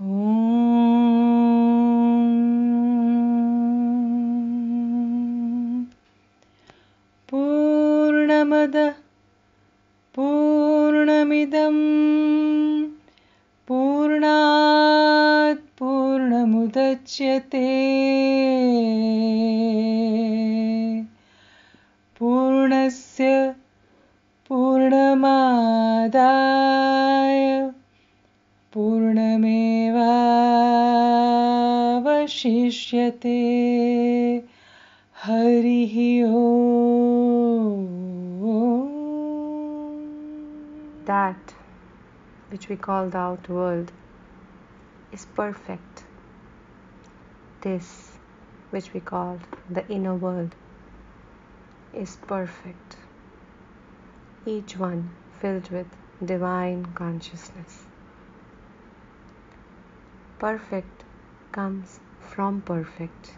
ॐ पूर्णमदः पूर्णमिदं पूर्णात् पूर्णमुदच्यते पूर्णस्य पूर्णमादाय पूर्णमेवावशिष्यते हरिः ओम्. That which we call the outer world is perfect. This which we call the inner world is perfect. Each one filled with divine consciousness. Perfect comes from perfect.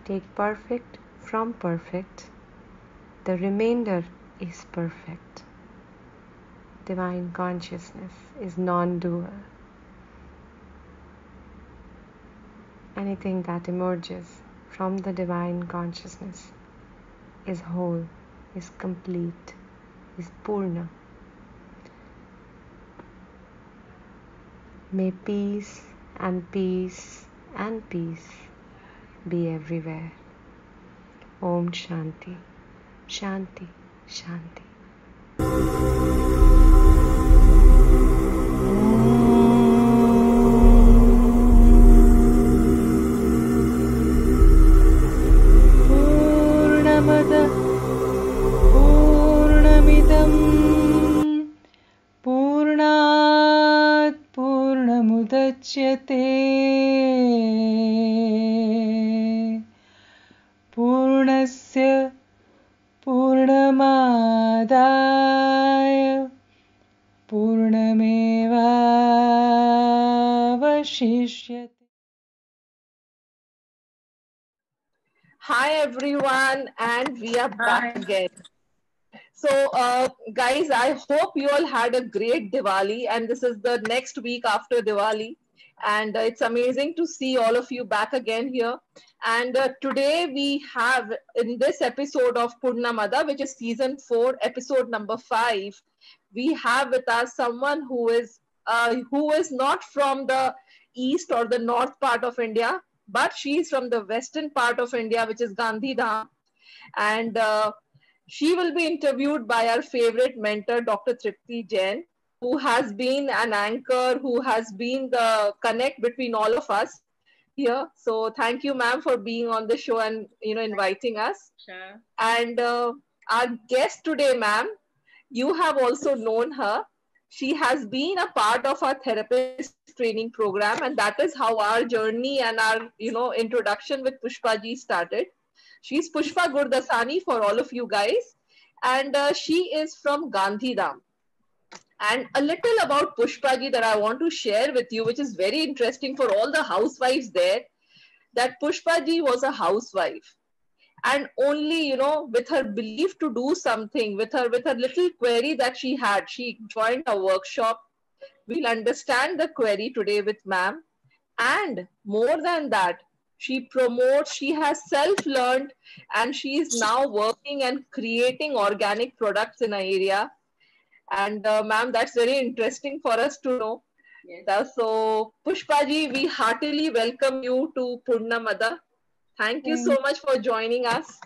Take perfect from perfect. The remainder is perfect. Divine consciousness is non-dual. Anything that emerges from the divine consciousness is whole, is complete, is Purna. May peace and peace and peace be everywhere. Om Shanti, Shanti, Shanti. पूर्णमदः पूर्णमिदं पूर्णात् पूर्णमुदच्यते पूर्णस्य पूर्णमादाय पूर्णमेवावशिष्यते. Hi everyone, and we are back again. So, guys, I hope you all had a great Diwali, and this is the next week after Diwali, and it's amazing to see all of you back again here. And today we have in this episode of Purnamada, which is season 4, episode number 5, we have with us someone who is not from the east or the north part of India, but she's from the western part of India, which is Gandhidham. And she will be interviewed by our favorite mentor, Dr. Tripti Jain, who has been an anchor, who has been the connect between all of us here. So thank you, ma'am, for being on the show and inviting us. Sure. And our guest today, ma'am, you have also known her. She has been a part of our therapist training program, and that is how our journey and our introduction with Pushpa ji started. She's Pushpa Gurdasani for all of you guys, and she is from Gandhidham. And a little about Pushpa ji that I want to share with you, which is very interesting for all the housewives there, that Pushpa ji was a housewife, and only with her belief to do something, with her little query that she had, she joined a workshop. We'll understand the query today with ma'am. And more than that, she promotes, she has self-learned, and she is now working and creating organic products in an area. And ma'am, that's very interesting for us to know. Yes. So Pushpa ji, we heartily welcome you to Purnamada. Thank you so much for joining us.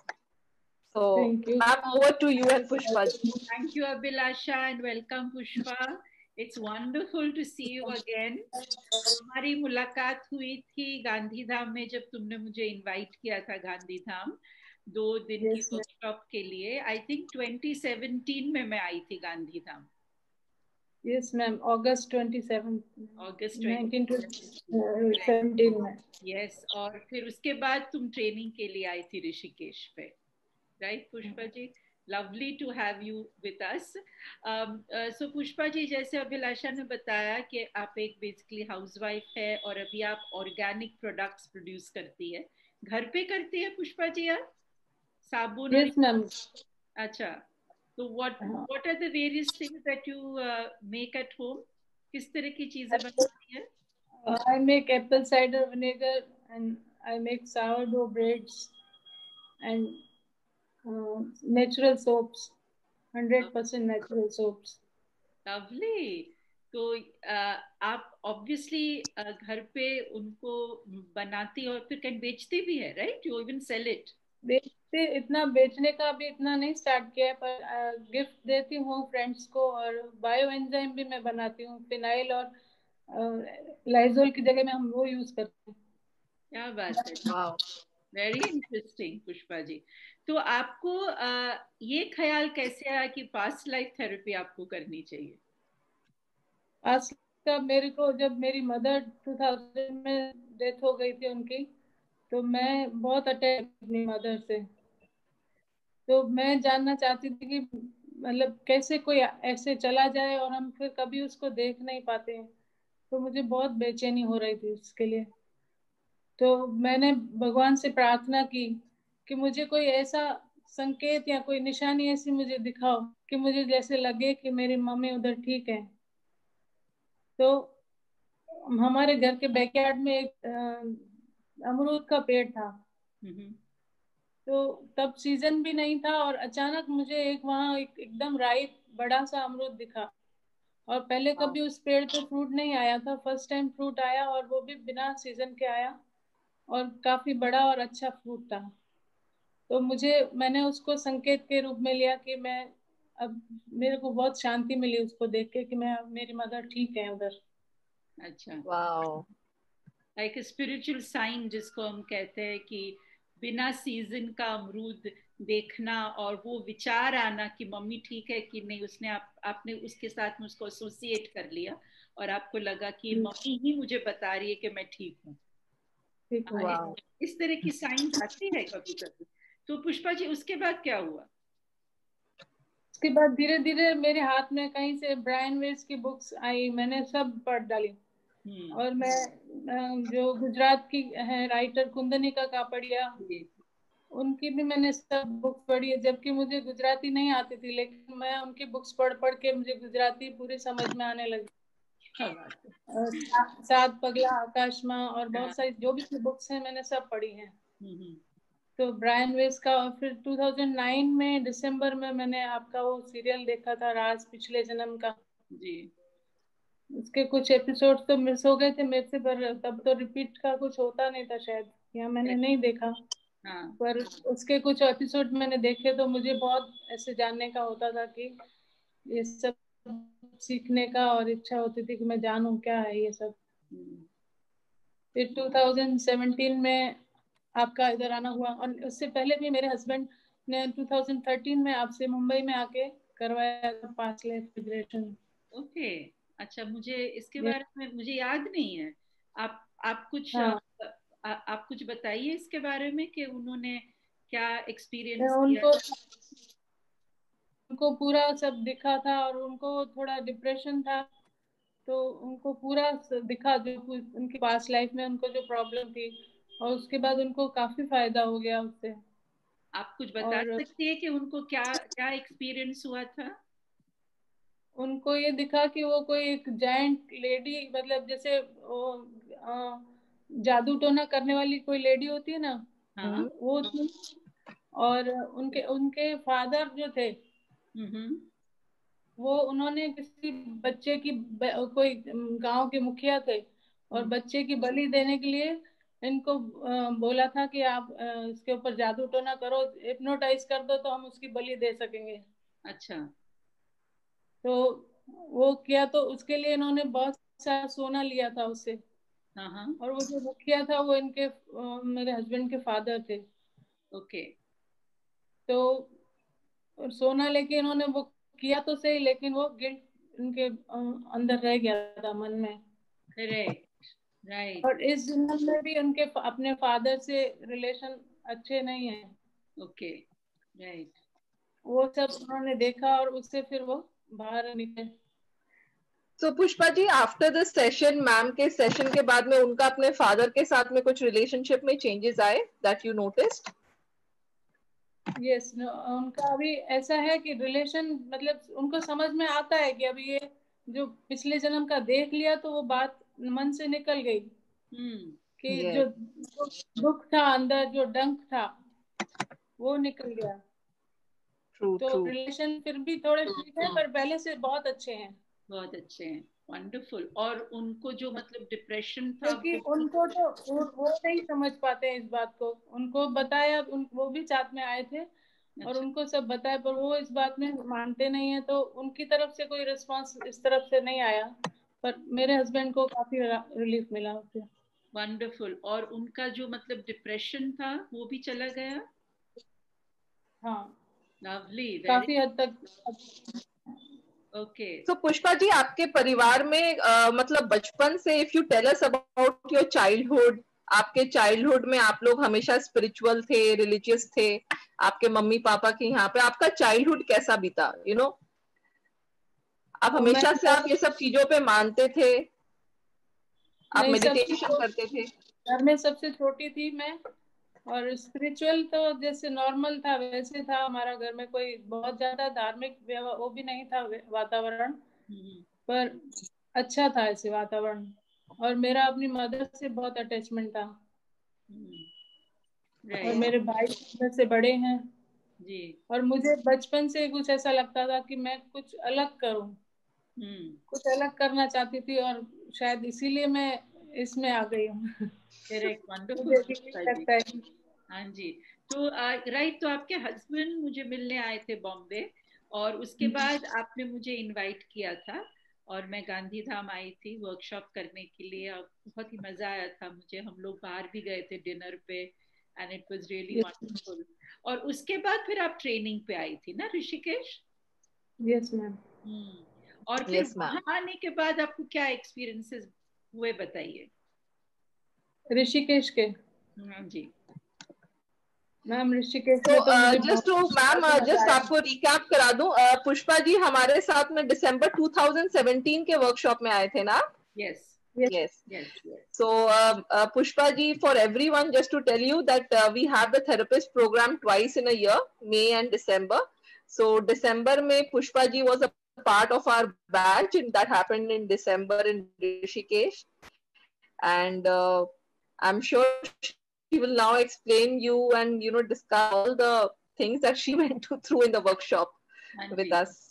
So, ma'am, over to you and Pushpa ji. Thank you, Abhilasha, and welcome, Pushpa. It's wonderful to see you again. हमारी मुलाकात हुई थी गांधीधाम में जब तुमने मुझे invite किया था गांधीधाम 2 दिन की वर्कशॉप के लिए. आई थिंक 2017 में मैं आई थी Gandhidham. Yes, ma'am. August 27. August 2017 में. Yes, और फिर उसके बाद तुम ट्रेनिंग के लिए आई थी ऋषिकेश पे. Right, Pushpa ji? Lovely to have you with us. So Pushpa ji, जैसे अभिलाषा ने बताया कि आप एक बेसिकली हाउसवाइफ है और अभी आप ऑर्गेनिक प्रोडक्ट्स प्रोड्यूस करती है. घर पे करती है पुष्पा जी आप? साबुन? Yes, ma'am. अच्छा. So what are the various things that you make at home? किस तरह की चीजें बनाती है? I make apple cider vinegar and I make sourdough breads and natural soaps, 100% natural soaps. Lovely. तो आप ऑब्वियसली घर पे उनको बनाती और फिर कहीं बेचती भी है, right? You even sell it? बेचते, इतना बेचने का अभी इतना नहीं स्टार्ट किया है, पर गिफ्ट देती हूँ फ्रेंड्स को। और बायो एंजाइम भी मैं बनाती हूँ, फिनाइल और लाइजोल की जगह में हम वो यूज करते हैं। क्या बात है, वेरी इंटरेस्टिंग पुष्पा जी। तो आपको ये ख्याल कैसे आया कि पास्ट लाइफ थेरेपी आपको करनी चाहिए? पास्ट का मेरे को, जब मेरी मदर 2000 में डेथ हो गई थी उनकी, तो मैं बहुत अटैच अपनी मदर से। तो मैं जानना चाहती थी कि मतलब कैसे कोई ऐसे चला जाए और हम फिर कभी उसको देख नहीं पाते हैं। तो मुझे बहुत बेचैनी हो रही थी उसके लिए। तो मैंने भगवान से प्रार्थना की कि मुझे कोई ऐसा संकेत या कोई निशानी ऐसी मुझे दिखाओ कि मुझे जैसे लगे कि मेरी मम्मी उधर ठीक है। तो हमारे घर के बैकयार्ड में एक अमरूद का पेड़ था। तो तब सीजन भी नहीं था और अचानक मुझे वहां एकदम राइप बड़ा सा अमरूद दिखा। और पहले कभी उस पेड़ पे फ्रूट नहीं आया था, फर्स्ट टाइम फ्रूट आया, और वो भी बिना सीजन के आया और काफी बड़ा और अच्छा फ्रूट था। तो मैंने उसको संकेत के रूप में लिया कि मैं अब, मेरे को बहुत शांति मिली उसको देख के कि मेरी मदर ठीक है उधर। अच्छा, वाओ। लाइक स्पिरिचुअल साइन जिसको हम कहते हैं कि बिना सीजन का अमरूद देखना और वो विचार आना कि मम्मी ठीक है कि नहीं, आपने उसके साथ में उसको एसोसिएट कर लिया और आपको लगा कि मम्मी ही मुझे बता रही है कि मैं ठीक हूँ। इस तरह की साइंस आती है कभी कभी। तो पुष्पा जी, उसके बाद क्या हुआ? उसके बाद धीरे धीरे मेरे हाथ में कहीं से ब्रायन वेस की बुक्स आई, मैंने सब पढ़ डाली। और मैं जो गुजरात की है राइटर कुंदनिका कापड़िया, उनकी भी मैंने सब बुक्स पढ़ी है, जबकि मुझे गुजराती नहीं आती थी, लेकिन मैं उनकी बुक्स पढ़ पढ़ के मुझे गुजराती पूरी समझ में आने लगी। सात पगला आकाश माँ और बहुत सारी जो भी बुक्स हैं मैंने सब पढ़ी हैं। तो ब्रायन वेस का, और फिर 2009 में दिसंबर में मैंने आपका वो सीरियल देखा था, राज पिछले जन्म का जी। उसके कुछ एपिसोड तो मिस हो गए थे मेरे से, पर तब तो रिपीट का कुछ होता नहीं था शायद, या मैंने नहीं देखा। पर उसके कुछ एपिसोड मैंने देखे तो मुझे बहुत ऐसे जानने का होता था कि ये सब सीखने का, और इच्छा होती थी कि मैं जानूं क्या है ये सब। फिर 2017 में आपका इधर आना हुआ, और उससे पहले भी मेरे हस्बैंड ने 2013 में आपसे मुंबई में आके करवाया था पास्ट लाइफ रिग्रेशन। ओके, अच्छा, मुझे इसके बारे में मुझे याद नहीं है। आप कुछ आप कुछ बताइए इसके बारे में कि उन्होंने क्या एक्सपीरियंस किया। उनको पूरा सब दिखा था और उनको थोड़ा डिप्रेशन था, तो उनको पूरा दिखा जो उनकी पास्ट लाइफ में उनको जो प्रॉब्लम थी, और उसके बाद उनको काफी फायदा हो गया उससे। आप कुछ बता सकती है कि उनको क्या क्या एक्सपीरियंस हुआ था? उनको ये दिखा कि वो कोई एक जायंट लेडी, मतलब जैसे वो जादू टोना करने वाली कोई लेडी होती है ना, वो थी। और उनके उनके फादर जो थे, वो उन्होंने किसी बच्चे की कोई गांव के मुखिया थे, और बच्चे की बलि देने के लिए इनको बोला था कि आप इसके ऊपर जादू टोना करो, हिप्नोटाइज कर दो तो हम उसकी बलि दे सकेंगे। अच्छा। तो वो किया, तो उसके लिए इन्होंने बहुत सारा सोना लिया था उससे। और वो जो मुखिया था वो इनके मेरे हस्बैंड के फादर थे। ओके। तो सोना लेके इन्होंने वो किया तो सही, लेकिन वो गिल्ट उनके अंदर रह गया था मन में। राइट। और इस जन्म में भी उनके अपने फादर से रिलेशन अच्छे नहीं है। Okay, right. वो सब उन्होंने देखा और उससे फिर वो बाहर निकले। तो Pushpa ji, after the session, ma'am के सेशन के बाद में उनका अपने फादर के साथ में कुछ रिलेशनशिप में चेंजेस आए दैट यू नोटिस्ड? यस, उनका अभी ऐसा है कि रिलेशन, मतलब उनको समझ में आता है कि अभी ये जो पिछले जन्म का देख लिया तो वो बात मन से निकल गई कि Yes. जो दुख था अंदर, जो डंक था वो निकल गया। True, तो true. रिलेशन फिर भी थोड़े ठीक है, पर पहले से बहुत अच्छे हैं। बहुत अच्छे हैं, वंडरफुल। और उनको जो मतलब डिप्रेशन था क्योंकि उनको तो वो नहीं समझ पाते हैं इस बात को। उनको बताया, वो भी साथ में आए थे और उनको सब बताया, पर वो इस बात में मानते नहीं है। तो उनकी तरफ से कोई रिस्पांस इस तरफ से नहीं आया, पर मेरे हस्बैंड को काफी रिलीफ मिला उससे। वंडरफुल। और उनका जो मतलब डिप्रेशन था वो भी चला गया। हाँ, लवली, काफी हद तक। ओके। So पुष्पा जी, आपके परिवार में मतलब बचपन से, if you tell us about your childhood, आपके चाइल्डहुड में आप लोग हमेशा स्पिरिचुअल थे, रिलीजियस थे, आपके मम्मी पापा के यहाँ पे आपका चाइल्डहुड कैसा बीता? आप हमेशा से आप ये सब चीजों पे मानते थे? आप मेडिटेशन करते थे? घर में सबसे छोटी थी मैं, और स्पिरिचुअल तो जैसे नॉर्मल था वैसे था। हमारा घर में कोई बहुत ज्यादा धार्मिक वो भी नहीं था वातावरण, पर अच्छा था ऐसे वातावरण। और मेरा अपनी मदर से बहुत अटैचमेंट था। और मेरे भाई मेरे से बड़े हैं जी। और मुझे बचपन से कुछ ऐसा लगता था कि मैं कुछ अलग करूं, कुछ अलग करना चाहती थी, और शायद इसीलिए मैं इसमें आ गई हूँ। करेक्ट, मुझे भी वंडरफुल। लगता है। हाँ जी। तो राइट, तो आपके हस्बैंड मुझे मिलने आए थे बॉम्बे, और उसके बाद आपने मुझे इनवाइट किया था, और मैं गांधीधाम आई थी वर्कशॉप करने के लिए। और बहुत ही मजा आया था मुझे। हम लोग बाहर भी गए थे डिनर पे, and it was really wonderful. और उसके बाद फिर आप ट्रेनिंग पे आई थी ना ऋषिकेश? Yes ma'am. और फिर Yes, वहां ma'am. आने के बाद आपको क्या एक्सपीरियंसेस हुए, बताइए। ऋषिकेश के? हाँ जी। मैम ऋषिकेश तो में तो मुझे जस्ट टू मैम, जस्ट आपको रिकैप करा दूं, पुष्पा जी हमारे साथ में दिसंबर 2017 के वर्कशॉप में आए थे ना? Yes Yes. Yes yes. So, Pushpa ji, for everyone, just to tell you that we have the therapist program twice in a year, May and December. So, December May, Pushpa ji was a part of our batch, and that happened in December in Rishikesh. And I'm sure she will now explain you and discuss all the things that she went through in the workshop with us.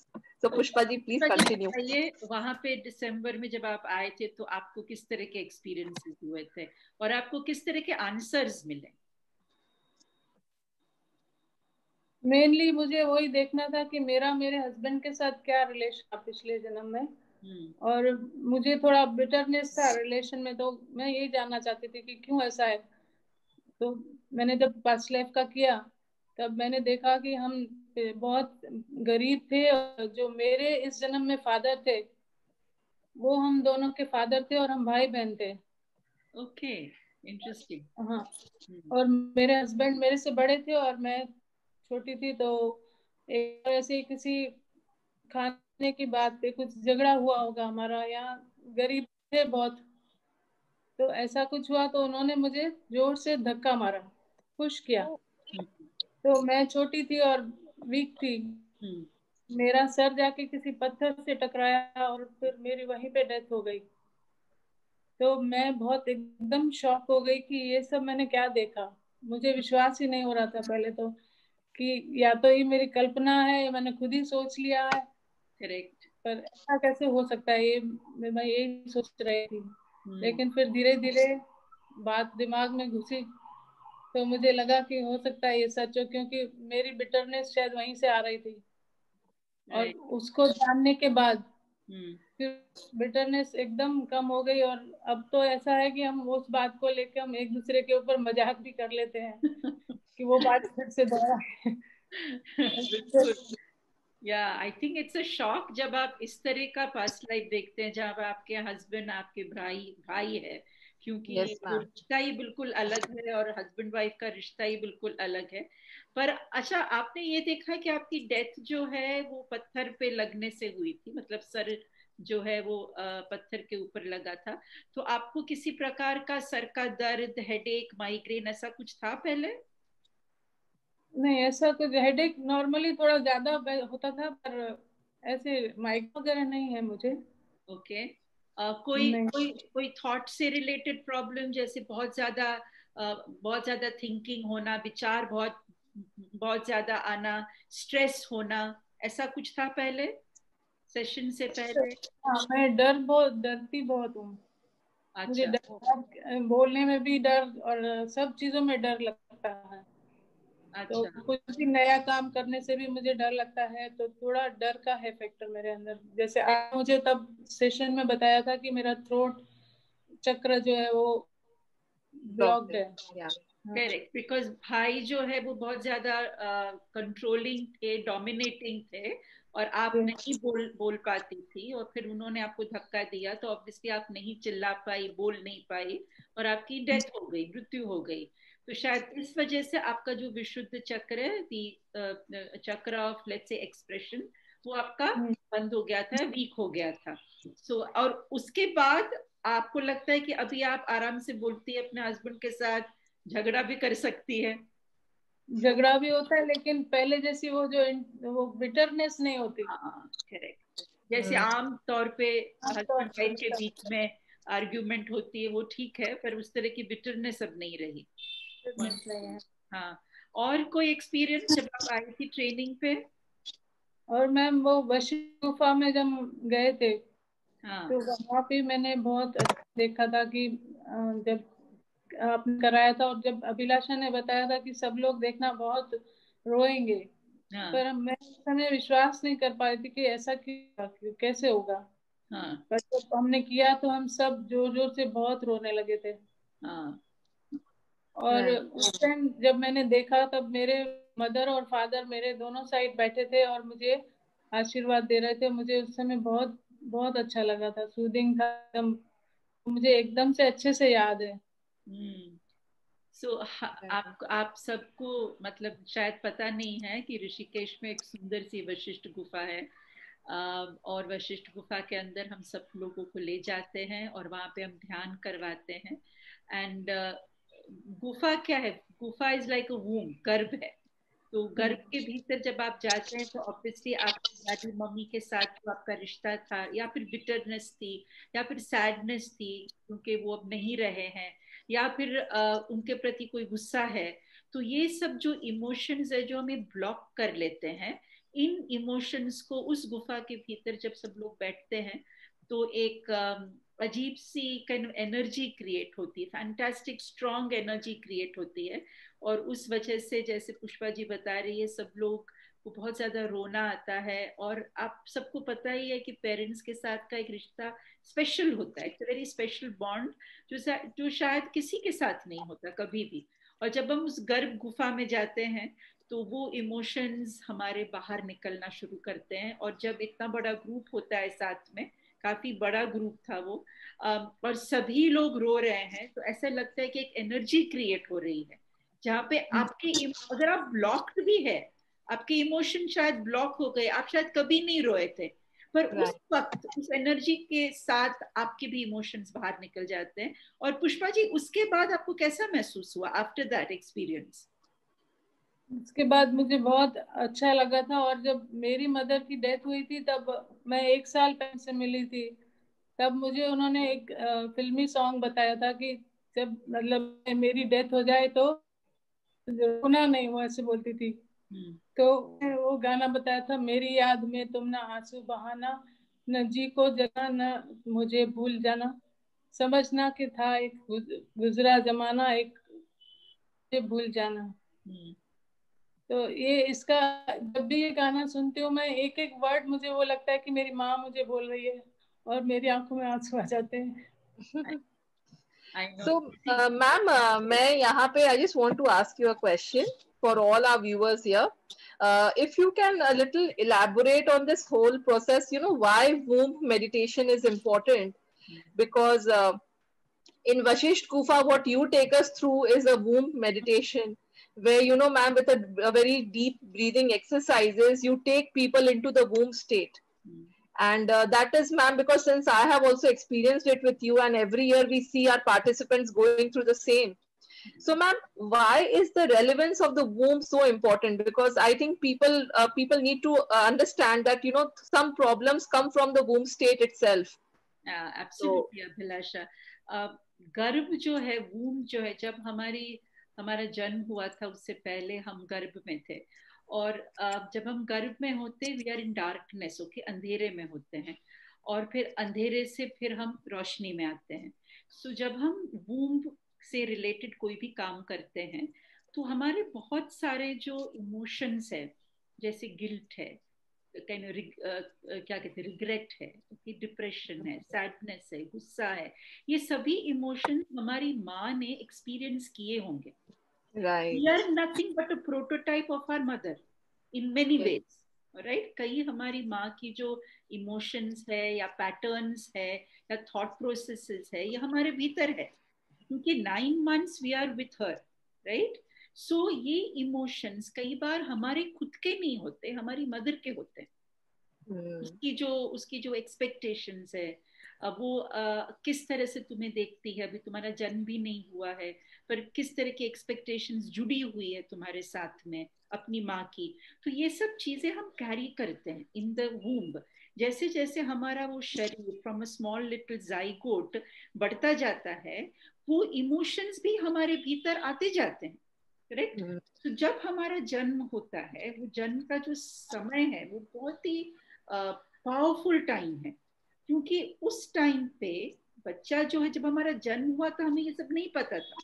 So, Pushpa ji, please continue. ये वहां पे दिसंबर में जब आप आए थे तो आपको किस तरह के एक्सपीरियंसेस हुए थे, और आपको किस तरह के आंसर्स मिले? मेनली मुझे वही देखना था कि मेरा मेरे हस्बैंड के साथ क्या रिलेशन था पिछले जन्म में, और मुझे थोड़ा बिटरनेस था रिलेशन में। तो मैं यही जानना चाहती थी कि क्यों ऐसा है। तो मैंने जब पास्ट लाइफ का किया तब मैंने देखा कि हम बहुत गरीब थे, और जो मेरे इस जन्म में फादर थे वो हम दोनों के फादर थे, और हम भाई बहन थे। Okay, interesting. हाँ, और मेरे हस्बैंड मेरे से बड़े थे और मैं छोटी थी। तो एक ऐसे किसी खाने की बात पे कुछ झगड़ा हुआ होगा हमारा, यहाँ गरीब थे बहुत। तो ऐसा कुछ हुआ तो उन्होंने मुझे जोर से धक्का मारा, पुश किया। तो मैं छोटी थी और वीक थी, मेरा सर जाके किसी पत्थर से टकराया और फिर मेरी वहीं पे डेथ हो गई। तो मैं बहुत एकदम शॉक हो गई कि ये सब मैंने क्या देखा। मुझे विश्वास ही नहीं हो रहा था पहले तो, कि या तो ये मेरी कल्पना है या मैंने खुद ही सोच लिया है। करेक्ट। पर ऐसा कैसे हो सकता है, ये मैं यही सोच रही थी। लेकिन फिर धीरे धीरे बात दिमाग में घुसी तो मुझे लगा कि हो सकता है ये सच हो, क्योंकि मेरी बिटरनेस शायद वहीं से आ रही थी। और उसको जानने के बाद फिर बिटरनेस एकदम कम हो गई। और अब तो ऐसा है कि हम उस बात को लेकर हम एक दूसरे के ऊपर मजाक भी कर लेते हैं कि वो बात फिर से दोहराए। बिल्कुल। या I think it's a shock जब आप इस तरह का पास्ट लाइफ देखते हैं जहाँ आपके हस्बैंड आपके भाई भाई है, क्योंकि Yes, वो ma'am. रिश्ता ही बिल्कुल अलग है, और हस्बैंड वाइफ का रिश्ता ही बिल्कुल अलग है। पर अच्छा, आपने ये देखा कि आपकी डेथ जो है वो पत्थर पे लगने से हुई थी, मतलब सर जो है वो पत्थर के ऊपर लगा था। तो आपको किसी प्रकार का सर का दर्द, हेडेक, माइग्रेन ऐसा कुछ था पहले? नहीं, ऐसा कुछ हेडेक नॉर्मली थोड़ा ज्यादा होता था, पर ऐसे माइग्रेन वगैरह नहीं है मुझे। ओके। कोई नहीं। कोई कोई थॉट से रिलेटेड प्रॉब्लम, जैसे बहुत ज्यादा थिंकिंग होना, विचार बहुत बहुत ज्यादा आना, स्ट्रेस होना, ऐसा कुछ था पहले, सेशन से पहले? हाँ, मैं डरती बहुत हूँ। मुझे अच्छा। बोलने में भी डर और सब चीजों में डर लगता है। तो अच्छा। कुछ भी नया काम करने से भी मुझे डर लगता है, तो थोड़ा डर का है फैक्टर मेरे अंदर। जैसे आज मुझे तब सेशन में बताया था कि मेरा थ्रोट चक्र जो है वो ब्लॉक्ड है। Yeah. हाँ। करेक्ट, बिकॉज भाई जो है वो बहुत ज्यादा कंट्रोलिंग थे, डोमिनेटिंग थे, और आप नहीं बोल पाती थी, और फिर उन्होंने आपको धक्का दिया, तो ऑब्वियसली आप नहीं चिल्ला पाई, बोल नहीं पाई, और आपकी डेथ हो गई, मृत्यु हो गई। तो शायद इस वजह से आपका जो विशुद्ध चक्र है, दी चक्र ऑफ लेट्स से एक्सप्रेशन, वो आपका बंद हो गया था, वीक हो गया था। और उसके बाद आपको लगता है कि अभी आप आराम से बोलती है, अपने हस्बैंड के साथ झगड़ा भी कर सकती है? झगड़ा भी होता है, लेकिन पहले जैसी वो बिटरनेस नहीं होती। हाँ, करेक्ट। जैसे आम तौर पे हस्बैंड वाइफ के बीच में आर्ग्यूमेंट होती है, वो ठीक है, पर उस तरह की बिटरनेस अब नहीं रही। नहीं है। हाँ। और कोई एक्सपीरियंस जब आप आई थी ट्रेनिंग पे? और मैम वो वशिष्ठ गुफा में जब गए थे, हाँ। तो वहाँ पे मैंने बहुत अच्छा देखा था कि जब आपने कराया था और जब अभिलाषा ने बताया था कि सब लोग देखना बहुत रोएंगे, हाँ। पर मैं उस समय विश्वास नहीं कर पाई थी कि ऐसा कैसे होगा। हाँ। पर जब हमने किया तो हम सब जोर जोर से बहुत रोने लगे थे। हाँ। और उस टाइम जब मैंने देखा, तब मेरे मदर और फादर मेरे दोनों साइड बैठे थे और मुझे आशीर्वाद दे रहे थे। मुझे उस समय बहुत बहुत अच्छा लगा था, सूदिंग था एकदम। मुझे एकदम से अच्छे से याद है। सो आप सबको मतलब शायद पता नहीं है कि ऋषिकेश में एक सुंदर सी वशिष्ठ गुफा है, और वशिष्ठ गुफा के अंदर हम सब लोगों को ले जाते हैं और वहां पे हम ध्यान करवाते हैं। एंड गुफा क्या है? गुफा इज लाइक अ वूम, गर्भ है। तो गर्भ के भीतर जब आप जाते हैं, तो ऑब्वियसली आपकी दादी मम्मी के साथ जो आपका रिश्ता था, या फिर बिटरनेस थी, या फिर सैडनेस थी क्योंकि वो अब नहीं रहे हैं, या फिर उनके प्रति कोई गुस्सा है, तो ये सब जो इमोशंस है जो हमें ब्लॉक कर लेते हैं, इन इमोशंस को उस गुफा के भीतर जब सब लोग बैठते हैं, तो एक अजीब सी काइंड ऑफ एनर्जी क्रिएट होती है, फैंटास्टिक स्ट्रॉन्ग एनर्जी क्रिएट होती है। और उस वजह से जैसे पुष्पा जी बता रही है, सब लोग को बहुत ज्यादा रोना आता है। और आप सबको पता ही है कि पेरेंट्स के साथ का एक रिश्ता स्पेशल होता है, इट्स वेरी स्पेशल बॉन्ड, जो शायद किसी के साथ नहीं होता कभी भी। और जब हम उस गर्भ गुफा में जाते हैं, तो वो इमोशंस हमारे बाहर निकलना शुरू करते हैं। और जब इतना बड़ा ग्रुप होता है साथ में, काफी बड़ा ग्रुप था वो, और सभी लोग रो रहे हैं, तो ऐसा लगता है कि एक एनर्जी क्रिएट हो रही है, जहाँ पे अगर आप ब्लॉक्ड भी है, आपके इमोशन शायद ब्लॉक हो गए, आप शायद कभी नहीं रोए थे, पर उस वक्त उस एनर्जी के साथ आपके भी इमोशंस बाहर निकल जाते हैं। और पुष्पा जी, उसके बाद आपको कैसा महसूस हुआ आफ्टर दैट एक्सपीरियंस? उसके बाद मुझे बहुत अच्छा लगा था। और जब मेरी मदर की डेथ हुई थी, तब मैं 1 साल पहले से मिली थी। तब मुझे उन्होंने एक फिल्मी सॉन्ग बताया था कि जब मतलब मेरी डेथ हो जाए तो रोना नहीं, वो ऐसे बोलती थी। तो वो गाना बताया था, मेरी याद में तुम ना आंसू बहाना, न जी को जना न मुझे भूल जाना, समझना कि था एक गुजरा जमाना, एक भूल जाना। तो ये इसका, जब भी ये गाना सुनती हूँ मैं, एक एक वर्ड मुझे वो लगता है कि मेरी माँ मुझे बोल रही है, और मेरी आंखों में आंसू आ जाते हैं। So, ma'am, मैं यहाँ पे I just want to ask you a question for all our viewers here. If you can a little elaborate on this whole process, you know, why womb meditation is important, because in Vashisht Kufa, what you take us through is a womb meditation, where, you know, ma'am, with a very deep breathing exercises, you take people into the womb state. And that is, ma'am, because since I have also experienced it with you, and every year we see our participants going through the same. So, ma'am, why is the relevance of the womb so important? Because I think people need to understand that, you know, some problems come from the womb state itself. Absolutely Abhilasha. गर्भ जो है, वूम जो है, जब हमारा जन्म हुआ था उससे पहले हम गर्भ में थे, और जब हम गर्भ में होते we are in darkness, okay, अंधेरे में होते हैं, और फिर अंधेरे से फिर हम रोशनी में आते हैं। सो जब हम वूम से रिलेटेड कोई भी काम करते हैं तो हमारे बहुत सारे जो इमोशंस है, जैसे गिल्ट है, क्या कहते हैं, रिग्रेट है, डिप्रेशन है, सैडनेस है, गुस्सा है, ये सभी इमोशंस हमारी माँ ने एक्सपीरियंस किए होंगे। We are nothing but a prototype of our mother in many ways, right? कई हमारी माँ की जो इमोशंस है या पैटर्न्स है या थॉट प्रोसेसेस है, ये हमारे भीतर है, क्योंकि 9 months we are with her, right? सो ये इमोशंस कई बार हमारे खुद के नहीं होते, हमारी मदर के होते हैं। उसकी जो एक्सपेक्टेशंस है, अब वो किस तरह से तुम्हें देखती है, अभी तुम्हारा जन्म भी नहीं हुआ है, पर किस तरह की एक्सपेक्टेशंस जुड़ी हुई है तुम्हारे साथ में अपनी माँ की, तो ये सब चीजें हम कैरी करते हैं इन द वूम्ब। जैसे जैसे हमारा वो शरीर from a small little zygote बढ़ता जाता है, वो इमोशंस भी हमारे भीतर आते जाते हैं, करेक्ट? तो जब हमारा जन्म होता है, वो जन्म का जो समय है वो बहुत ही पावरफुल टाइम है, क्योंकि उस टाइम पे बच्चा जो है, जब हमारा जन्म हुआ था हमें ये सब नहीं पता था,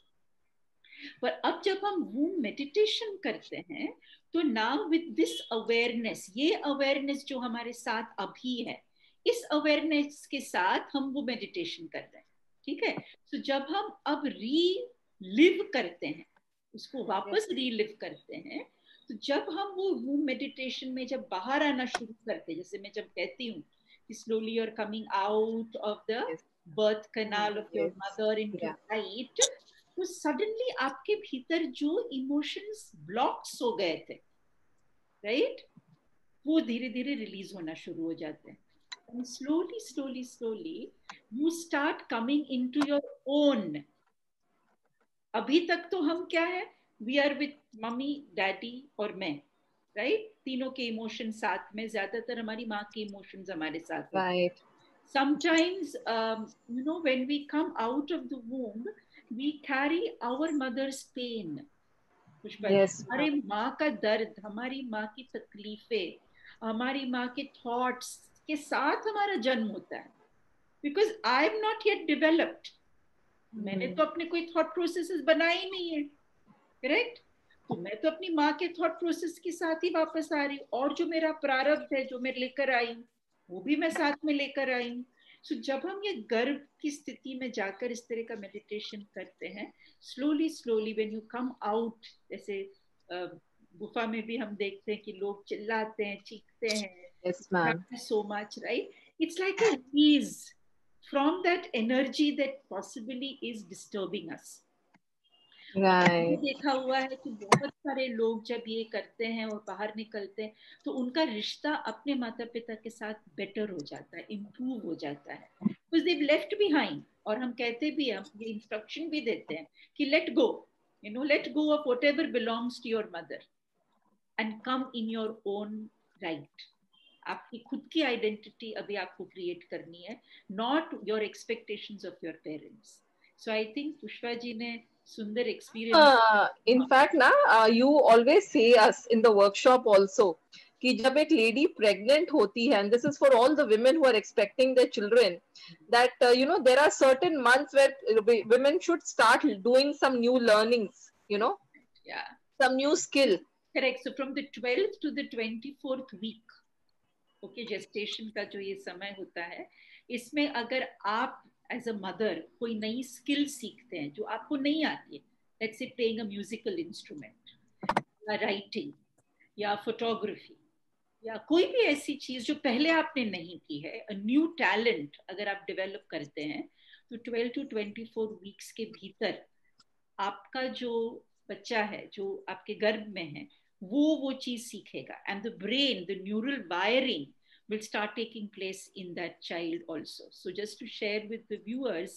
पर अब जब हम वूम मेडिटेशन करते हैं तो नाउ विद दिस अवेयरनेस, ये अवेयरनेस जो हमारे साथ अभी है, इस अवेयरनेस के साथ हम वो मेडिटेशन कर रहे हैं, ठीक है? तो जब हम अब रीलिव करते हैं, उसको वापस रीलिव करते हैं, तो जब हम वो वूम मेडिटेशन में जब बाहर आना शुरू करते हैं, जैसे मैं जब कहती हूँ कि slowly you're coming out of the birth canal of your mother into light, तो सडनली आपके भीतर जो इमोशंस ब्लॉक्स हो गए थे, राइट, वो धीरे धीरे रिलीज होना शुरू हो जाते हैं, and slowly you start coming into your own। अभी तक तो हम क्या है, we are with mummy, daddy और मैं, राइट? तीनों के इमोशन साथ में, ज्यादातर हमारी माँ के इमोशंस हमारे साथ, right? Sometimes you know, when we come out of the womb we carry our mother's pain, हमारी माँ का दर्द, हमारी माँ की तकलीफें, हमारी माँ के थॉट्स के साथ हमारा जन्म होता है, because I am not yet developed, मैंने तो अपने कोई थॉट प्रोसेसेस बनाए ही नहीं है, करेक्ट? तो मैं तो अपनी माँ के थॉट प्रोसेस के साथ ही वापस आ रही हूँ, और जो मेरा प्रारब्ध है जो मैं लेकर आई हूँ वो भी मैं साथ में लेकर आई हूँ। सो जब हम ये गर्भ की स्थिति में जाकर इस तरह का मेडिटेशन करते हैं, slowly when you come out, जैसे गुफा में भी हम देखते हैं कि लोग चिल्लाते हैं, चीखते हैं, so much, right? It's like a release from that energy that possibly is disturbing us, right? देखा हुआ है कि बहुत सारे लोग जब ये करते हैं और बाहर निकलते हैं तो उनका रिश्ता अपने माता पिता के साथ बेटर हो जाता है, इम्प्रूव हो जाता है, because they've left behind। और हम कहते भी हैं, हम ये इंस्ट्रक्शन भी देते हैं कि let go, you know, let go of whatever belongs to your mother and come in your own right। आपकी खुद की आइडेंटिटी अभी आपको क्रिएट करनी है, not your expectations of your parents. So I think Pushpa ji ने सुंदर एक्सपीरियंस, इनफैक्ट ना you always say us in the workshop also कि जब एक लेडी प्रेग्नेंट होती है, and this is for all the women who are expecting their children, that you know, there are certain months where women should start doing some new learnings, you know, some new skill, correct? So from the 12th to the 24th week, okay, gestation का जो ये समय होता है, इसमें अगर आप as a mother कोई नई स्किल सीखते हैं जो आपको नहीं आती है, let's say playing a musical instrument या राइटिंग या फोटोग्राफी या कोई भी ऐसी चीज जो पहले आपने नहीं की है, अ न्यू टैलेंट अगर आप डेवलप करते हैं, तो 12 to 24 वीक्स के भीतर आपका जो बच्चा है जो आपके गर्भ में है वो चीज सीखेगा, and the brain, the neural wiring will start taking place in that child also. So just to share with the viewers,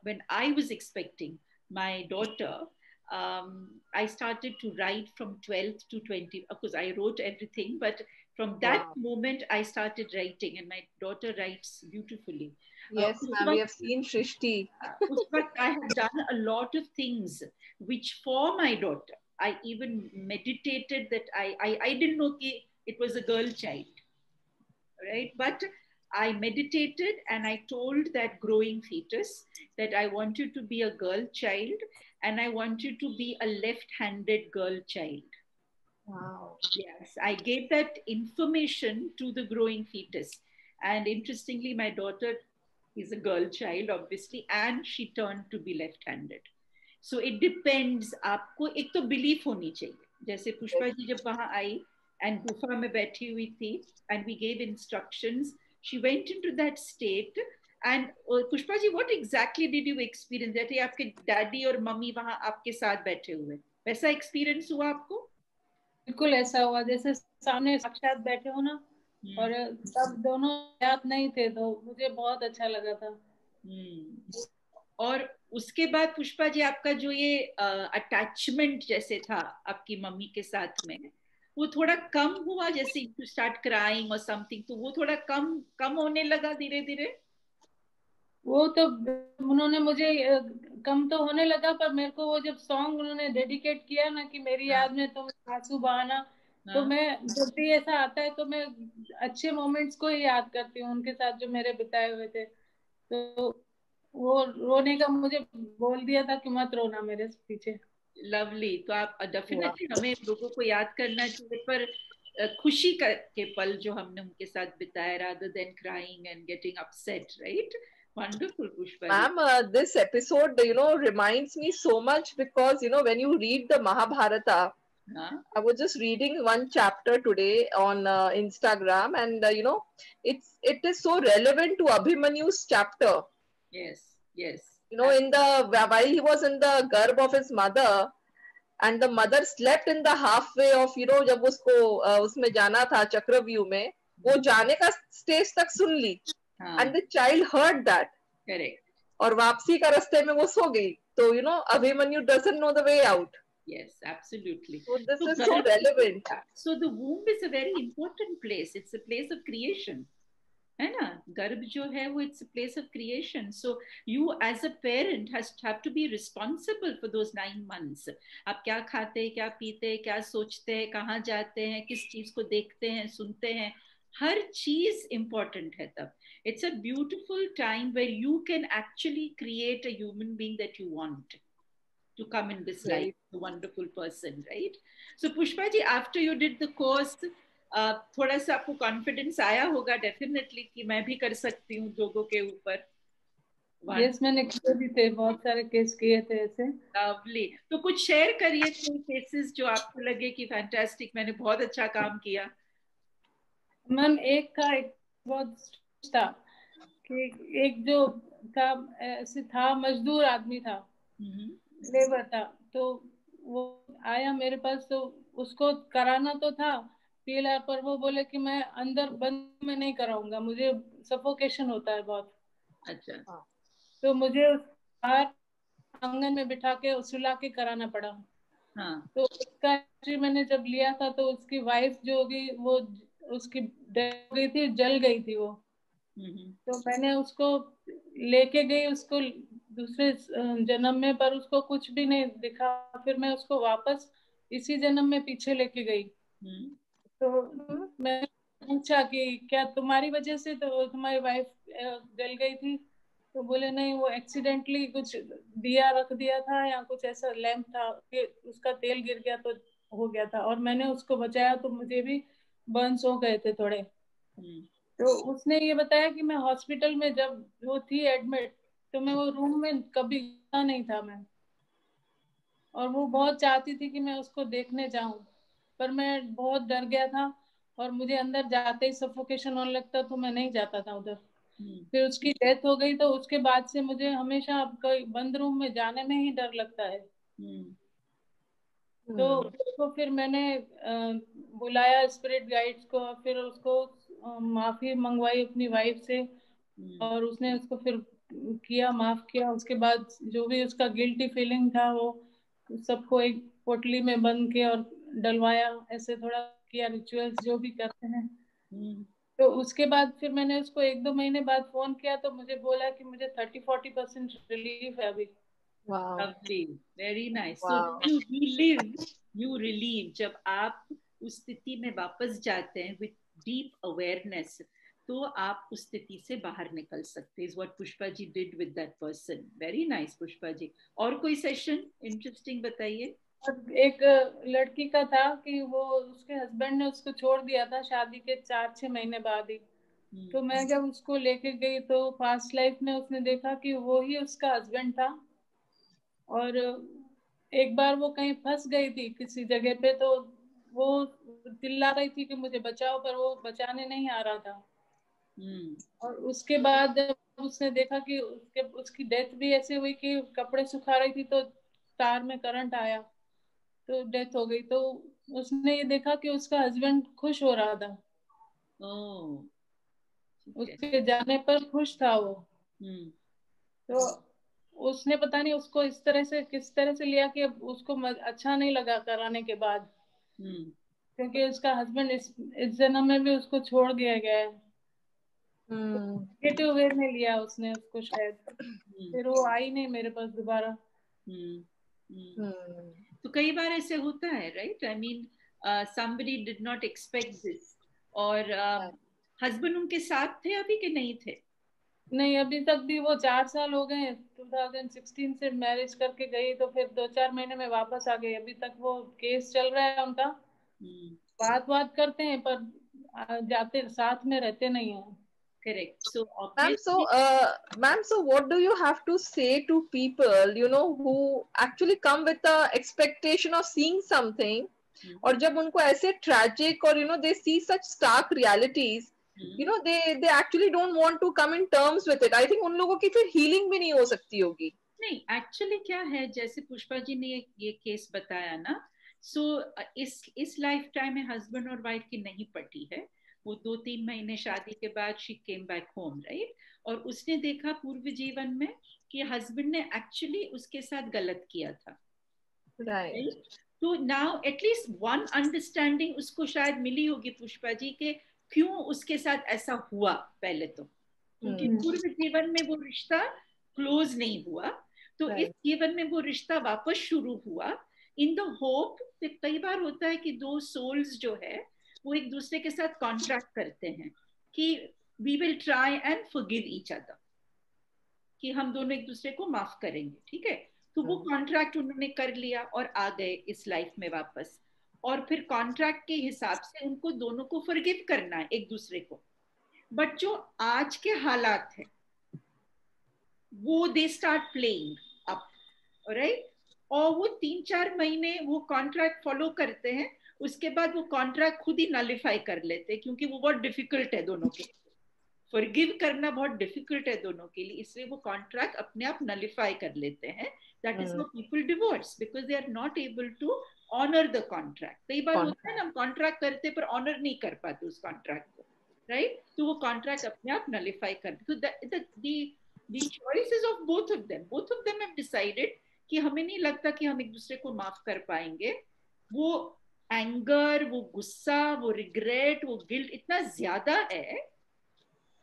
when I was expecting my daughter, I started to write from 12th to 20, of course I wrote everything, but From that moment, I started writing, and my daughter writes beautifully. Yes, ma'am, we have seen Shrishti. I have done a lot of things which for my daughter, I even meditated that I didn't know it was a girl child, right? But I meditated and I told that growing fetus that I wanted to be a girl child and I wanted to be a left-handed girl child. Wow. Yes, I gave that information to the growing fetus. And interestingly, my daughter is a girl child, obviously, and she turned to be left-handed. So it depends. आपको एक तो belief होनी चाहिए. जैसे पुष्पा जी जब वहाँ आई and गुफा में बैठी हुई थी and we gave instructions, she went into that state. And Pushpa ji, what exactly did you experience? जैसे आपके डैडी और मम्मी वहाँ आपके साथ बैठे हुए, वैसा experience हुआ आपको? बिल्कुल ऐसा हुआ जैसे सामने साक्षात बैठे हो ना, और सब दोनों याद नहीं थे, तो मुझे बहुत अच्छा लगा था। और उसके बाद पुष्पा जी आपका जो ये अटैचमेंट जैसे था आपकी मम्मी के साथ में, वो थोड़ा कम हुआ, जैसे यू स्टार्ट क्राइंग और समथिंग, तो वो थोड़ा कम होने लगा धीरे धीरे? वो तो उन्होंने मुझे कम तो होने लगा, पर मेरे को वो जब सॉन्ग उन्होंने डेडिकेट किया ना कि मेरी याद में तुम आंसू बहाना, तो मैं जब भी ऐसा आता है तो मैं अच्छे मोमेंट्स को ही याद करती हूँ उनके साथ जो मेरे बिताए हुए थे। तो वो रोने का मुझे बोल दिया था कि मत रोना मेरे पीछे। लवली। तो आप डेफिनेटली हमें लोगों को याद करना चाहिए, पर खुशी के पल जो हमने उनके साथ बिताए, rather than crying and getting upset, right? Wonderful, Pushpa. Ma'am, this episode, reminds me so much because, when you read the Mahabharata, I was just reading one chapter today on Instagram, and it is so relevant to Abhimanyu's chapter. Yes, yes. While he was in the garb of his mother, and the mother slept in the halfway of, जब उसको उसमें जाना था चक्रव्यूह में, वो जाने का स्टेज तक सुन ली, and the child heard that. Correct. और वापसी का रास्ते में वो सो गई, तो Abhimanyu doesn't know the way out. Yes, absolutely. So this is so relevant. So the womb is a very important place. It's a place of creation. है ना? गर्भ जो है वो it's a place of creation. So you as a parent have to be responsible for those 9 months. आप क्या खाते हैं, क्या पीते हैं, क्या सोचते हैं, कहाँ जाते हैं, किस चीज को देखते हैं, सुनते हैं, हर चीज important है तब. It's a beautiful time where you can actually create a human being that you want to come in this life, a wonderful person, right? So Pushpa ji, after you did the course, थोड़ा सा आपको confidence आया होगा definitely कि मैं भी कर सकती हूँ लोगों के ऊपर. यस, मैंने किए भी थे, बहुत सारे केस किए थे ऐसे. लवली. तो कुछ शेयर करिए कोई केसेस जो आपको लगे कि फैंटास्टिक, मैंने बहुत अच्छा काम किया. मैम एक बहुत था कि एक जो था ऐसे था, मजदूर आदमी था, लेबर था, तो वो आया मेरे पास, तो उसको कराना तो था पीएलआर, पर वो बोले कि मैं अंदर बंद में नहीं कराऊंगा, मुझे सफोकेशन होता है बहुत. अच्छा. तो मुझे बाहर आंगन में बिठा के सुला के कराना पड़ा. तो उसका मैंने जब लिया था तो उसकी वाइफ जो होगी वो उसकी डेथ हो गई थी, जल गई थी वो. तो मैंने उसको लेके गई उसको दूसरे जन्म में, पर उसको कुछ भी नहीं दिखा. फिर मैं उसको वापस इसी जन्म में पीछे लेके गई. तो मैं पूछा कि क्या तुम्हारी वजह से तो तुम्हारी वाइफ जल गई थी? तो बोले नहीं, वो एक्सीडेंटली कुछ दिया रख दिया था या कुछ ऐसा लैंप था कि उसका तेल गिर गया तो हो गया था, और मैंने उसको बचाया तो मुझे भी बर्न्स हो गए थे थोड़े. तो उसने ये बताया कि मैं हॉस्पिटल में जब वो थी एडमिट, तो मैं वो रूम में कभी गया नहीं था मैं, और वो बहुत चाहती थी कि मैं उसको देखने जाऊं, पर मैं बहुत डर गया था और मुझे अंदर जाते ही सफोकेशन होने लगता, तो मैं नहीं जाता था उधर. फिर उसकी डेथ हो गई, तो उसके बाद से मुझे हमेशा कोई बंद रूम में जाने में ही डर लगता है. तो उसको फिर मैंने बुलाया स्पिरिट गाइड्स को, फिर उसको माफी मंगवाई अपनी वाइफ से, और उसने उसको फिर किया, माफ किया. उसके बाद जो भी उसका गिल्टी फीलिंग था वो सबको एक पोटली में बंद के और डलवाया, ऐसे थोड़ा किया, रिचुअल्स जो भी करते हैं। हम्म, तो उसके बाद फिर मैंने उसको 1-2 महीने बाद फोन किया तो मुझे बोला कि मुझे 30-40% रिलीफ है अभी। Wow. lovely, very nice. So Wow. you relieve जब आप उस स्थिति में वापस जाते हैं with deep awareness, तो आप उस स्थिति से बाहर निकल सकते हैं. Is what Pushpa ji did with that person. Very nice Pushpa ji. और कोई सेशन इंटरेस्टिंग बताइए. और एक लड़की का था कि वो उसके हस्बैंड ने उसको छोड़ दिया था शादी के 4-6 महीने बाद ही। तो मैं जब उसको लेके गई तो पास्ट लाइफ में उसने देखा कि वो ही उसका हस्बैंड था। और एक बार वो कहीं फंस गई थी किसी जगह पे, तो वो चिल्ला रही थी कि मुझे बचाओ, पर वो बचाने नहीं आ रहा था। और उसके बाद जब उसने देखा कि उसकी डेथ भी ऐसे हुई कि कपड़े सुखा रही थी तो तार में करंट आया तो डेथ हो गई। तो उसने ये देखा कि उसका हस्बैंड खुश हो रहा था। ओह, उसके जाने पर खुश था वो। तो उसने पता नहीं उसको इस तरह से किस तरह से लिया कि अब उसको अच्छा नहीं लगा कराने के बाद, क्योंकि उसका हस्बैंड इस जन्म में भी उसको छोड़ दिया गया है। नेगेटिव वे में लिया उसने उसको शायद। फिर वो आई नहीं मेरे पास दोबारा। तो कई बार ऐसे होता है, right? I mean somebody did not expect this. और हस्बैंड उनके साथ थे अभी कि नहीं थे? नहीं, अभी तक भी वो 4 साल हो गए। 2016 से मैरिज करके गई तो फिर 2-4 महीने में वापस आ गई। अभी तक वो केस चल रहा है उनका। बात करते हैं पर जाते साथ में रहते नहीं हैं। Correct. So Ma'am, obviously, so what do you have to say to people, you know, who actually come with the expectation of seeing something, और जब उनको ऐसे tragic और you know they see such stark realities, you know they actually don't want to come in terms with it. I think उन लोगों की फिर healing भी नहीं हो सकती होगी. नहीं, एक्चुअली क्या है, जैसे पुष्पा जी ने ये केस बताया ना, सो इस लाइफ टाइम में हस्बैंड और वाइफ की नहीं पटी है. वो 2-3 महीने शादी के बाद she came back home, right? और उसने देखा पूर्व जीवन में कि हस्बैंड ने एक्चुअली उसके साथ गलत किया था, right? तो नाउ एटलीस्ट वन अंडरस्टैंडिंग उसको शायद मिली होगी पुष्पा जी के क्यों उसके साथ ऐसा हुआ पहले, तो क्योंकि पूर्व जीवन में वो रिश्ता क्लोज नहीं हुआ, तो इस जीवन में वो रिश्ता वापस शुरू हुआ इन द होप। कई बार होता है कि दो सोल्स जो है वो एक दूसरे के साथ कॉन्ट्रैक्ट करते हैं कि we will try and forgive each other, कि हम दोनों एक दूसरे को माफ करेंगे, ठीक है? तो वो कॉन्ट्रैक्ट उन्होंने कर लिया और आ गए इस लाइफ में वापस, और फिर कॉन्ट्रैक्ट के हिसाब से उनको दोनों को फॉरगिव करना है एक दूसरे को। बट जो आज के हालात है वो they start playing up, right? और वो 3-4 महीने वो कॉन्ट्रैक्ट फॉलो करते हैं, उसके बाद वो कॉन्ट्रैक्ट खुद ही नलिफाई कर लेते हैं, क्योंकि वो बहुत डिफिकल्ट है दोनों के लिए, फॉरगिव करना बहुत डिफिकल्ट है दोनों के लिए, इसलिए वो कॉन्ट्रैक्ट अपने आप नलिफाई कर लेते हैं. That is how people divorce, because they are not able to honour the contract. कई बार होता है ना, हम कॉन्ट्रैक्ट करते पर ऑनर नहीं कर पाते उस कॉन्ट्रैक्ट को, राइट? तो वो कॉन्ट्रैक्ट अपने आप नलिफाई करते. तो the choices of both of them have decided कि हमें नहीं लगता कि हम एक दूसरे को माफ कर पाएंगे. वो एंगर, वो गुस्सा, वो रिग्रेट, वो गिल्ट इतना ज्यादा है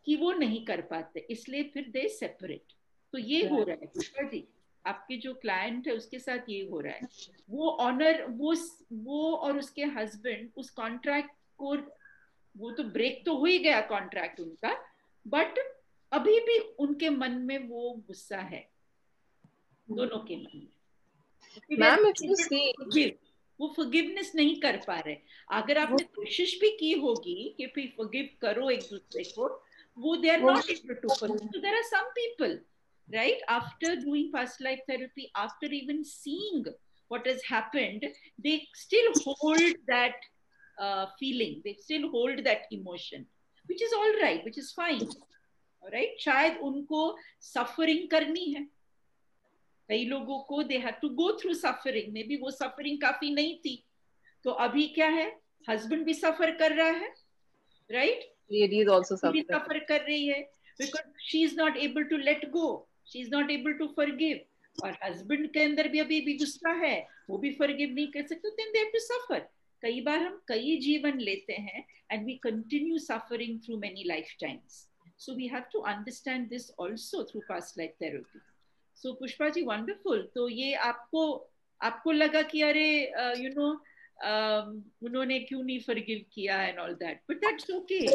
कि वो नहीं कर पाते, इसलिए फिर दे सेपरेट. तो ये हो रहा है पुष्पा जी, आपके जो क्लाइंट है उसके साथ ये हो रहा है. वो ऑनर, वो और उसके हस्बैंड उस कॉन्ट्रैक्ट को, वो तो ब्रेक तो हो ही गया कॉन्ट्रैक्ट उनका, बट अभी भी उनके मन में वो गुस्सा है, दोनों के मन में. मैम, if you see, वो फॉरगिवनेस नहीं कर पा रहे. अगर आपने कोशिश भी की होगी कि फिर फॉरगिव करो एक दूसरे को, वो they are not able to forgive. So there are some people, right, after doing past life therapy, after even seeing what has happened, they still hold that feeling, they still hold that emotion, which is all right, which is fine, right? शायद उनको suffering करनी है. कई लोगों को they have to go through suffering, may be वो suffering काफी नहीं थी, तो अभी क्या है, हस्बैंड भी सफर कर रहा है, right? lady is also suffering. सफर कर रही है because she is not able to let go, she is not able to forgive, और हस्बैंड के अंदर भी अभी भी गुस्सा है, वो भी फॉरगिव नहीं कर सकते, then they have to suffer. कई बार हम कई जीवन लेते हैं and we continue suffering through many lifetimes. So we have to understand this also through past life therapy. So Pushpa ji wonderful. तो ये आपको लगा कि अरे उन्होंने क्यों नहीं forgive किया and all that, but that's okay.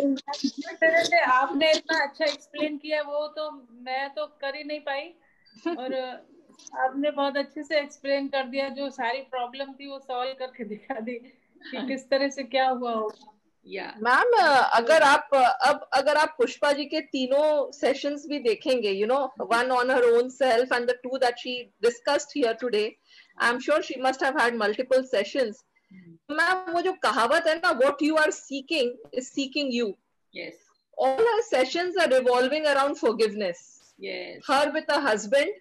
तरह से आपने इतना अच्छा एक्सप्लेन किया, वो तो मैं तो कर ही नहीं पाई, और आपने बहुत अच्छे से एक्सप्लेन कर दिया, जो सारी प्रॉब्लम थी वो सॉल्व करके दिखा दी कि किस तरह से क्या हुआ होगा। मैम अगर आप पुष्पा जी के तीनों सेशंस भी देखेंगे, one on her own self and the two that she discussed here today, I am sure she must have had multiple sessions. Ma'am वो जो कहावत है ना, what you are seeking is seeking you. Yes. All her sessions are revolving around forgiveness. Yes. Her with her husband,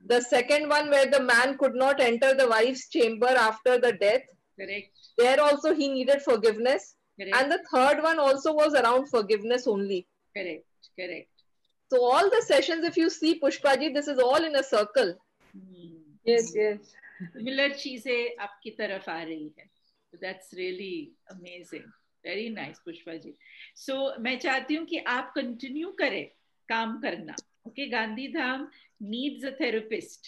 the second one where the man could not enter the wife's chamber after the death. Correct. There also he needed forgiveness. Correct. And the third one also was around forgiveness only. Correct. So all the sessions, if you see Pushpa ji, this is all in a circle. Yes. Similar चीजें आपकी तरफ आ रही है. That's really amazing. Very nice, Pushpa ji. So मैं चाहती हूँ कि आप कंटिन्यू करें काम करना. Okay, Gandhi Dham needs a therapist.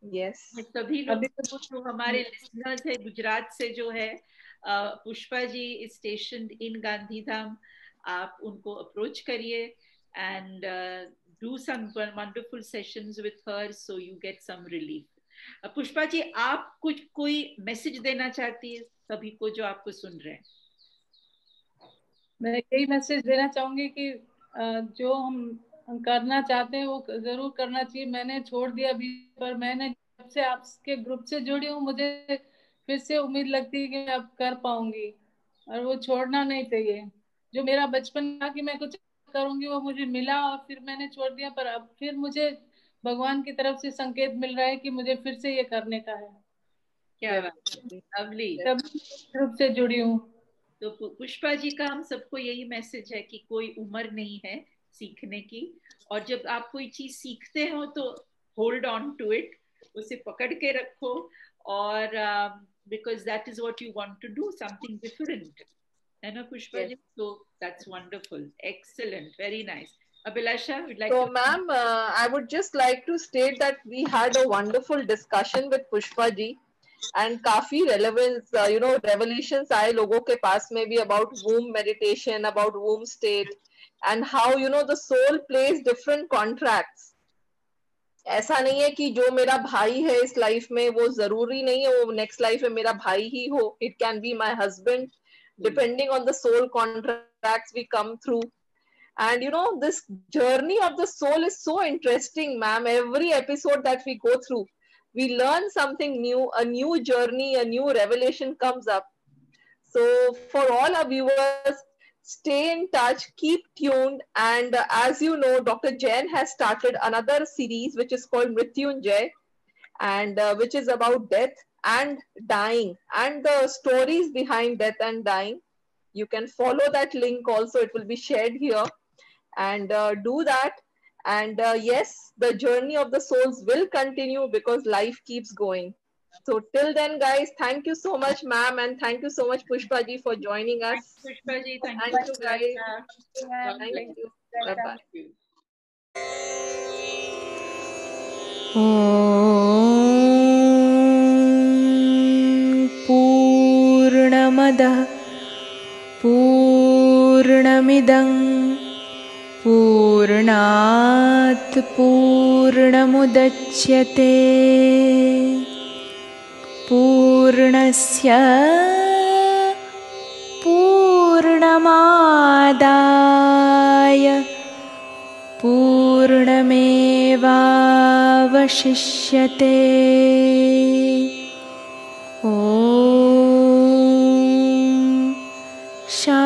Yes. सभी लोग जो हमारे लिसनर्स है गुजरात से जो है, Pushpa ji is stationed in Gandhidham, आप उनको अप्रोच करिए and do some wonderful sessions with her so you get some relief. Pushpa ji, आप कोई मैसेज देना चाहती है सभी को जो आपको सुन रहे हैं? मैं यही मैसेज देना चाहूंगी कि जो हम करना चाहते हैं वो जरूर करना चाहिए। मैंने छोड़ दिया अभी, पर मैंने जब से आपके ग्रुप से जुड़ी हूँ, मुझे फिर से उम्मीद लगती है कि मैं अब कर पाऊंगी, और वो छोड़ना नहीं चाहिए। जो मेरा बचपन था कि मैं कुछ करूंगी, वो मुझे मिला और फिर मैंने छोड़ दिया, पर अब फिर मुझे भगवान की तरफ से संकेत मिल रहा है कि मुझे फिर से ये करने का है। क्या बात है, लवली। तब ग्रुप से जुड़ी हूँ। तो पुष्पा जी का हम सबको यही मैसेज है कि कोई उम्र नहीं है सीखने की, और जब आप कोई चीज सीखते हो तो होल्ड ऑन टू इट, उसे पकड़ के रखो, और because that is what you want to do, something different, है ना Pushpa ji? So that's wonderful, excellent, very nice. Abhilasha, would like so to... ma'am, I would just like to state that we had a wonderful discussion with Pushpa ji, and काफी relevance, revelations आए लोगों के पास में भी about womb meditation, about womb state, and how the soul plays different contracts. ऐसा नहीं है कि जो मेरा भाई है इस लाइफ में वो जरूरी नहीं है वो नेक्स्ट लाइफ में मेरा भाई ही हो. It can be my husband, depending on the soul contracts we come through. And this journey of the soul is so interesting, ma'am. Every episode that we go through, we learn something new, a new journey, a new revelation comes up. So for all our viewers, stay in touch, keep tuned, and as you know, Dr. Jain has started another series which is called Mrityunjay, and which is about death and dying and the stories behind death and dying. You can follow that link also, it will be shared here, and do that. And yes, the journey of the souls will continue because life keeps going. So till then, guys, thank you so much, ma'am, and thank you so much, Pushpa ji, for joining us. Pushpa ji, thank you, guys. Thank you. Bye-bye. पूर्णमदः पूर्णमिदं पूर्णात् पूर्णमुदच्यते पूर्णस्य पूर्णमादाय पूर्णमेवावशिष्यते। ॐ शान्ति।